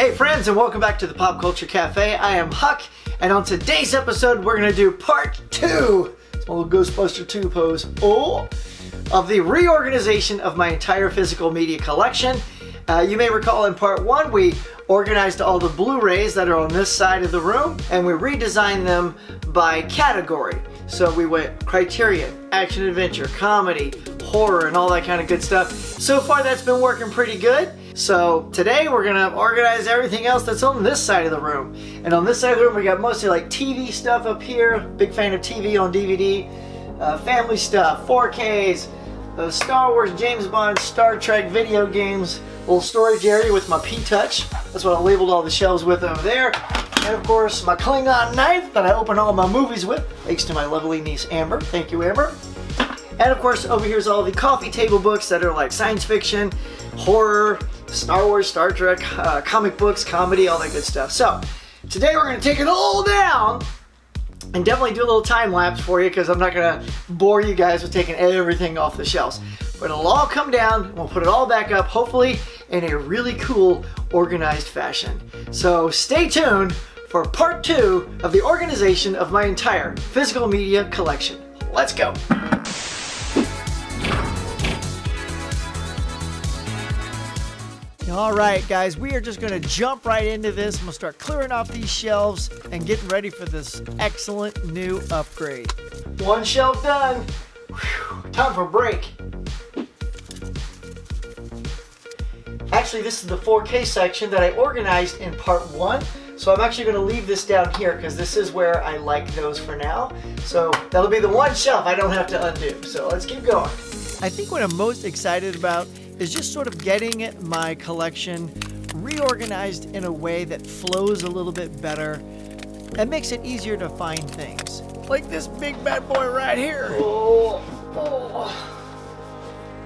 Hey friends, and welcome back to the Pop Culture Cafe. I am Huck, and on today's episode we're going to do part 2, it's my little Ghostbuster 2 pose, of the reorganization of my entire physical media collection. You may recall in part 1 we organized all the Blu-rays that are on this side of the room, and we redesigned them by category. So we went Criterion, action adventure, comedy, horror, and all that kind of good stuff. So far that's been working pretty good. So today we're gonna organize everything else that's on this side of the room. And on this side of the room we got mostly like TV stuff up here. Big fan of TV on DVD. Family stuff, 4Ks, Star Wars, James Bond, Star Trek, video games, little storage area with my P-Touch. That's what I labeled all the shelves with over there. And of course my Klingon knife that I open all my movies with, thanks to my lovely niece Amber. Thank you, Amber. And of course over here's all the coffee table books that are like science fiction, horror, Star Wars, Star Trek, comic books, comedy, all that good stuff. So today we're going to take it all down and definitely do a little time lapse for you because I'm not going to bore you guys with taking everything off the shelves. But it'll all come down, we'll put it all back up, hopefully in a really cool, organized fashion. So stay tuned for part 2 of the organization of my entire physical media collection. Let's go. Alright guys, we are just going to jump right into this. I'm going to start clearing off these shelves and getting ready for this excellent new upgrade. One shelf done. Whew, time for a break. Actually, this is the 4K section that I organized in part 1. So I'm actually going to leave this down here because this is where I like those for now. So that'll be the one shelf I don't have to undo. So let's keep going. I think what I'm most excited about is just sort of getting my collection reorganized in a way that flows a little bit better and makes it easier to find things. Like this big bad boy right here. Oh.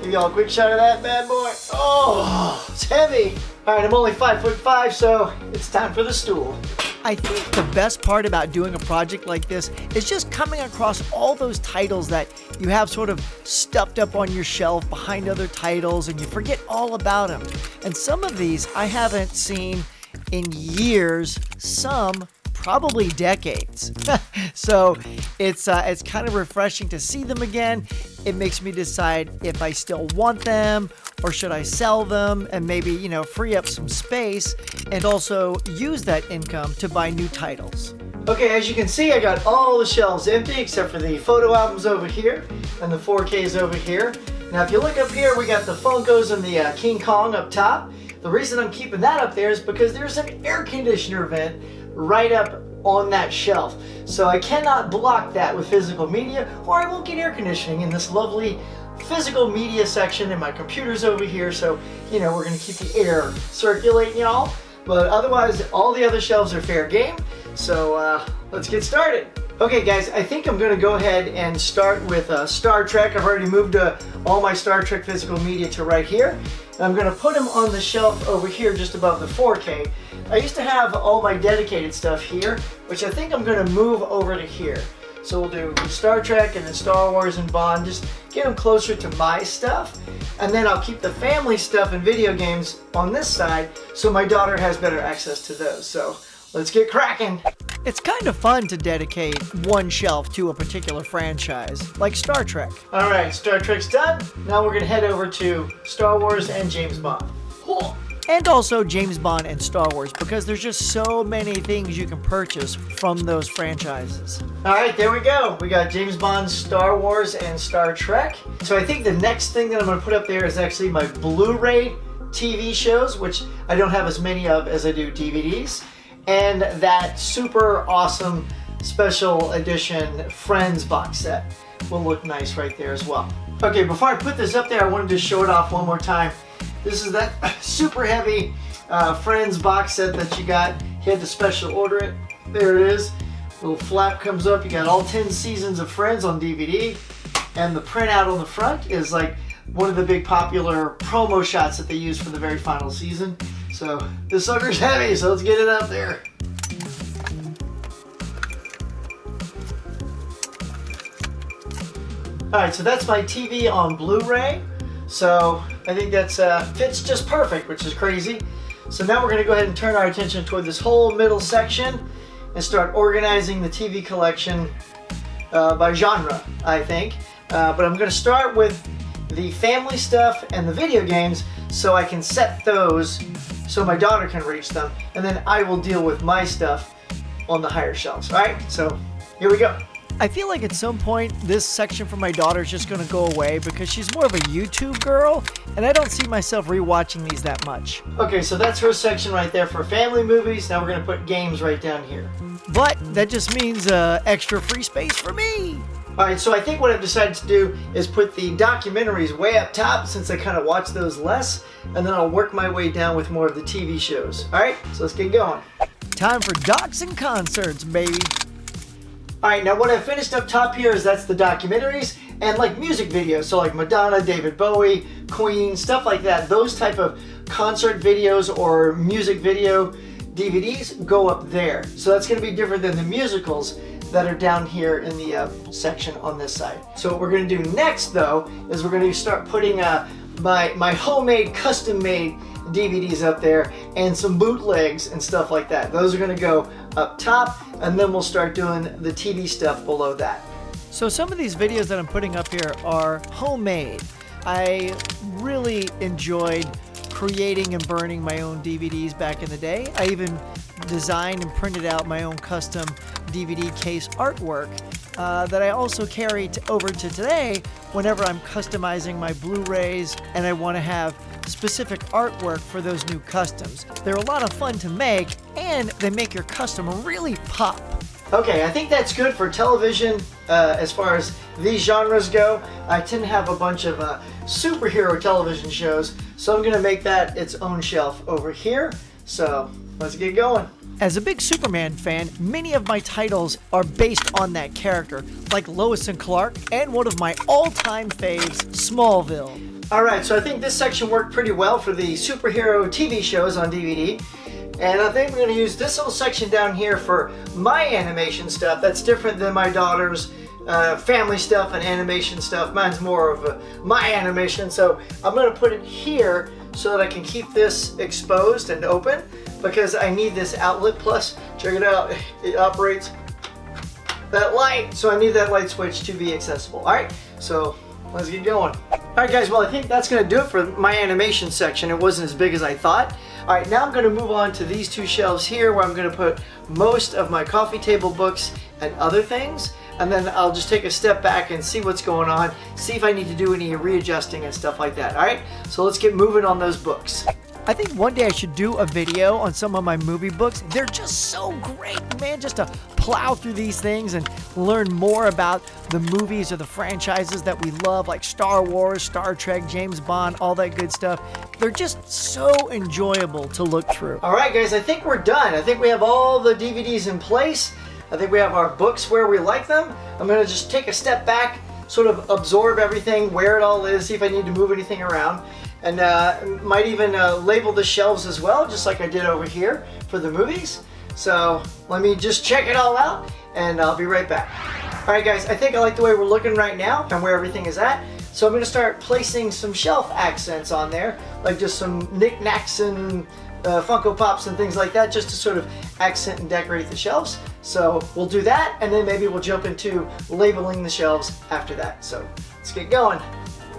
Give y'all a quick shot of that bad boy. Oh, it's heavy. All right, I'm only 5'5", so it's time for the stool. I think the best part about doing a project like this is just coming across all those titles that you have sort of stuffed up on your shelf behind other titles and you forget all about them. And some of these I haven't seen in years, some probably decades. So it's kind of refreshing to see them again. It makes me decide if I still want them or should I sell them and maybe, you know, free up some space and also use that income to buy new titles. Okay, as you can see, I got all the shelves empty except for the photo albums over here and the 4Ks over here. Now, if you look up here, we got the Funkos and the King Kong up top. The reason I'm keeping that up there is because there's an air conditioner vent right up on that shelf. So I cannot block that with physical media or I won't get air conditioning in this lovely physical media section, and my computer's over here, so you know we're gonna keep the air circulating, y'all. But otherwise all the other shelves are fair game, so let's get started. Okay guys, I think I'm gonna go ahead and start with Star Trek. I've already moved all my Star Trek physical media to right here. And I'm gonna put them on the shelf over here just above the 4K. I used to have all my dedicated stuff here, which I think I'm gonna move over to here. So we'll do Star Trek and then Star Wars and Bond, just get them closer to my stuff. And then I'll keep the family stuff and video games on this side so my daughter has better access to those. So let's get cracking. It's kind of fun to dedicate one shelf to a particular franchise, like Star Trek. All right, Star Trek's done. Now we're gonna head over to Star Wars and James Bond. Cool. And also James Bond and Star Wars, because there's just so many things you can purchase from those franchises. All right, there we go. We got James Bond, Star Wars, and Star Trek. So I think the next thing that I'm gonna put up there is actually my Blu-ray TV shows, which I don't have as many of as I do DVDs. And that super awesome special edition Friends box set will look nice right there as well. Okay, before I put this up there, I wanted to show it off one more time. This is that super heavy Friends box set that you got. You had to special order it. There it is. Little flap comes up. You got all 10 seasons of Friends on DVD. And the printout on the front is like one of the big popular promo shots that they use for the very final season. So this sucker's heavy, so let's get it up there. Alright, so that's my TV on Blu-ray. So I think that's fits just perfect, which is crazy. So now we're going to go ahead and turn our attention toward this whole middle section and start organizing the TV collection by genre, I think. But I'm going to start with the family stuff and the video games so I can set those so my daughter can reach them, and then I will deal with my stuff on the higher shelves. All right, so here we go. I feel like at some point this section for my daughter is just going to go away because she's more of a YouTube girl, and I don't see myself rewatching these that much. Okay, so that's her section right there for family movies. Now we're going to put games right down here. But that just means extra free space for me. Alright, so I think what I've decided to do is put the documentaries way up top since I kind of watch those less, and then I'll work my way down with more of the TV shows. Alright, so let's get going. Time for docs and concerts, baby. Alright, now what I've finished up top here is that's the documentaries and like music videos, so like Madonna, David Bowie, Queen, stuff like that. Those type of concert videos or music video DVDs go up there. So that's going to be different than the musicals that are down here in the section on this side. So what we're going to do next though is we're going to start putting my homemade, custom-made DVDs up there and some bootlegs and stuff like that. Those are going to go up top, and then we'll start doing the TV stuff below that. So some of these videos that I'm putting up here are homemade. I really enjoyed creating and burning my own DVDs back in the day. I even designed and printed out my own custom DVD case artwork that I also carry over to today whenever I'm customizing my Blu-rays and I want to have specific artwork for those new customs. They're a lot of fun to make, and they make your custom really pop. Okay, I think that's good for television as far as these genres go. I tend to have a bunch of superhero television shows, so I'm going to make that its own shelf over here. So let's get going. As a big Superman fan, many of my titles are based on that character, like Lois and Clark, and one of my all-time faves, Smallville. Alright, so I think this section worked pretty well for the superhero TV shows on DVD. And I think we're going to use this little section down here for my animation stuff. That's different than my daughter's family stuff and animation stuff. Mine's more of my animation, so I'm going to put it here so that I can keep this exposed and open because I need this outlet. Plus, check it out, it operates that light, so I need that light switch to be accessible. Alright, so let's get going. Alright guys, well I think that's going to do it for my animation section. It wasn't as big as I thought. Alright, now I'm going to move on to these two shelves here where I'm going to put most of my coffee table books and other things. And then I'll just take a step back and see what's going on, see if I need to do any readjusting and stuff like that. Alright, so let's get moving on those books. I think one day I should do a video on some of my movie books. They're just so great, man, just to plow through these things and learn more about the movies or the franchises that we love, like Star Wars, Star Trek, James Bond, all that good stuff. They're just so enjoyable to look through. All right, guys, I think we're done. I think we have all the DVDs in place. I think we have our books where we like them. I'm going to just take a step back, sort of absorb everything, where it all is, see if I need to move anything around. And might even label the shelves as well, just like I did over here for the movies. So let me just check it all out, and I'll be right back. All right, guys, I think I like the way we're looking right now and where everything is at. So I'm going to start placing some shelf accents on there, like just some knickknacks and Funko Pops and things like that, just to sort of accent and decorate the shelves. So we'll do that, and then maybe we'll jump into labeling the shelves after that. So let's get going.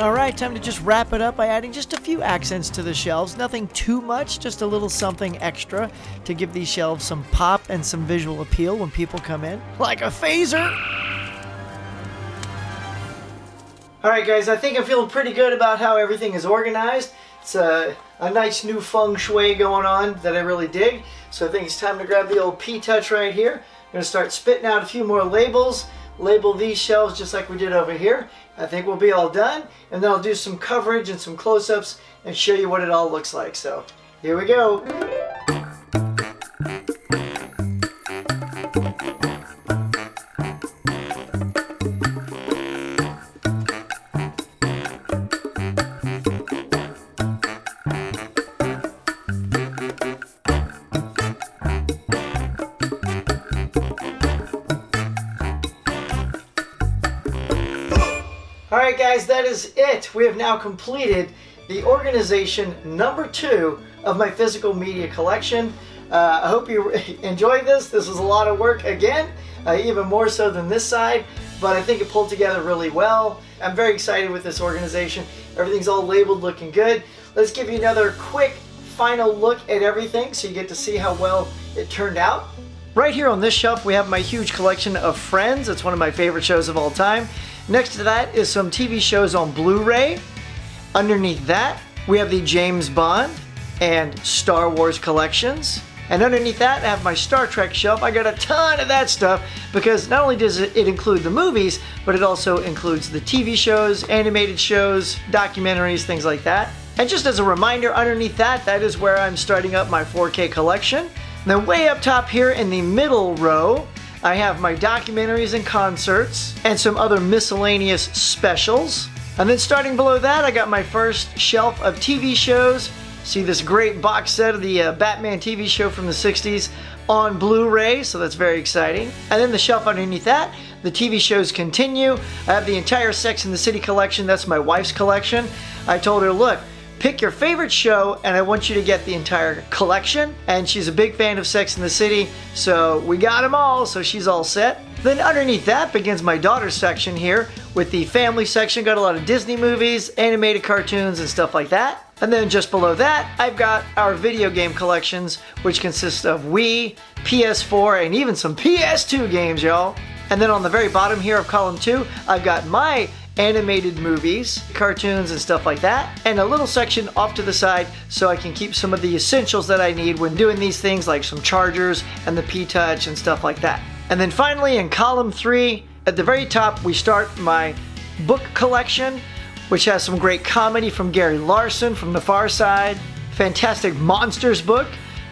Alright, time to just wrap it up by adding just a few accents to the shelves. Nothing too much, just a little something extra to give these shelves some pop and some visual appeal when people come in. Like a phaser! Alright guys, I think I'm feeling pretty good about how everything is organized. It's a nice new feng shui going on that I really dig. So I think it's time to grab the old P-Touch right here. I'm going to start spitting out a few more labels. Label these shelves just like we did over here. I think we'll be all done, and then I'll do some coverage and some close-ups and show you what it all looks like. So here we go. Alright guys, that is it. We have now completed the organization number 2 of my physical media collection. I hope you enjoyed this. This was a lot of work again, even more so than this side, but I think it pulled together really well. I'm very excited with this organization. Everything's all labeled, looking good. Let's give you another quick final look at everything so you get to see how well it turned out. Right here on this shelf we have my huge collection of Friends. It's one of my favorite shows of all time. Next to that is some TV shows on Blu-ray. Underneath that we have the James Bond and Star Wars collections. And underneath that I have my Star Trek shelf. I got a ton of that stuff because not only does it include the movies, but it also includes the TV shows, animated shows, documentaries, things like that. And just as a reminder, underneath that is where I'm starting up my 4K collection. And then way up top here in the middle row, I have my documentaries and concerts and some other miscellaneous specials. And then starting below that, I got my first shelf of TV shows. See this great box set of the Batman TV show from the 60s on Blu-ray, so that's very exciting. And then the shelf underneath that, the TV shows continue. I have the entire Sex and the City collection. That's my wife's collection. I told her, look, pick your favorite show and I want you to get the entire collection. And she's a big fan of Sex and the City, so we got them all, so she's all set. Then underneath that begins my daughter's section here with the family section. Got a lot of Disney movies, animated cartoons, and stuff like that. And then just below that, I've got our video game collections, which consist of Wii, PS4, and even some PS2 games, y'all. And then on the very bottom here of column 2, I've got my animated movies, cartoons, and stuff like that, and a little section off to the side so I can keep some of the essentials that I need when doing these things, like some chargers and the P-Touch and stuff like that. And then finally in column 3, at the very top, we start my book collection, which has some great comedy from Gary Larson from The Far Side, fantastic Monsters book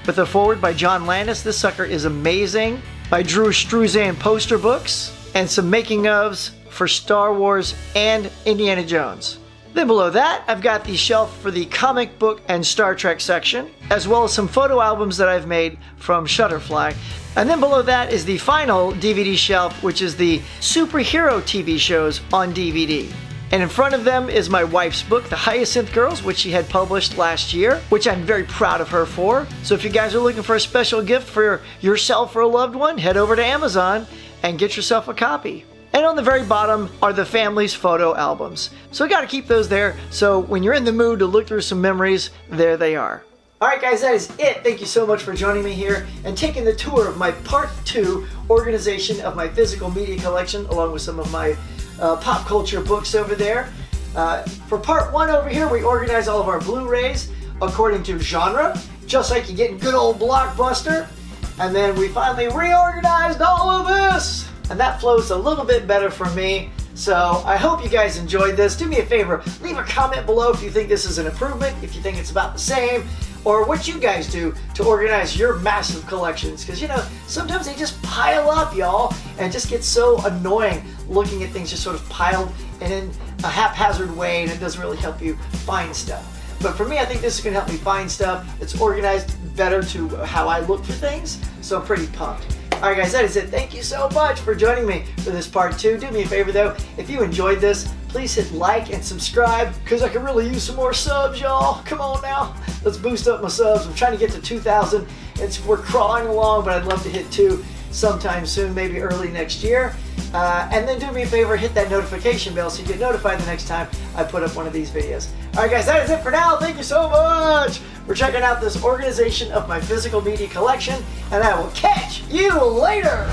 with a foreword by John Landis. This sucker is amazing. By Drew Struzan poster books, and some making ofs for Star Wars and Indiana Jones. Then below that, I've got the shelf for the comic book and Star Trek section, as well as some photo albums that I've made from Shutterfly. And then below that is the final DVD shelf, which is the superhero TV shows on DVD. And in front of them is my wife's book, The Hyacinth Girls, which she had published last year, which I'm very proud of her for. So if you guys are looking for a special gift for yourself or a loved one, head over to Amazon and get yourself a copy. And on the very bottom are the family's photo albums. So I gotta keep those there, so when you're in the mood to look through some memories, there they are. Alright guys, that is it. Thank you so much for joining me here and taking the tour of my part 2 organization of my physical media collection, along with some of my pop culture books over there. For part 1 over here, we organize all of our Blu-rays according to genre, just like you get in good old Blockbuster. And then we finally reorganized all of this, and that flows a little bit better for me. So I hope you guys enjoyed this. Do me a favor, leave a comment below if you think this is an improvement, if you think it's about the same, or what you guys do to organize your massive collections. Because, you know, sometimes they just pile up, y'all, and it just gets so annoying looking at things just sort of piled in a haphazard way, and it doesn't really help you find stuff. But for me, I think this is going to help me find stuff. It's organized better to how I look for things, so I'm pretty pumped. Alright guys, that is it. Thank you so much for joining me for this part 2. Do me a favor though, if you enjoyed this, please hit like and subscribe, because I could really use some more subs, y'all. Come on now, let's boost up my subs. I'm trying to get to 2,000. We're crawling along, but I'd love to hit 2 sometime soon, maybe early next year. And then do me a favor, hit that notification bell so you get notified the next time I put up one of these videos. Alright guys, that is it for now. Thank you so much for checking out this organization of my physical media collection, and I will catch you later!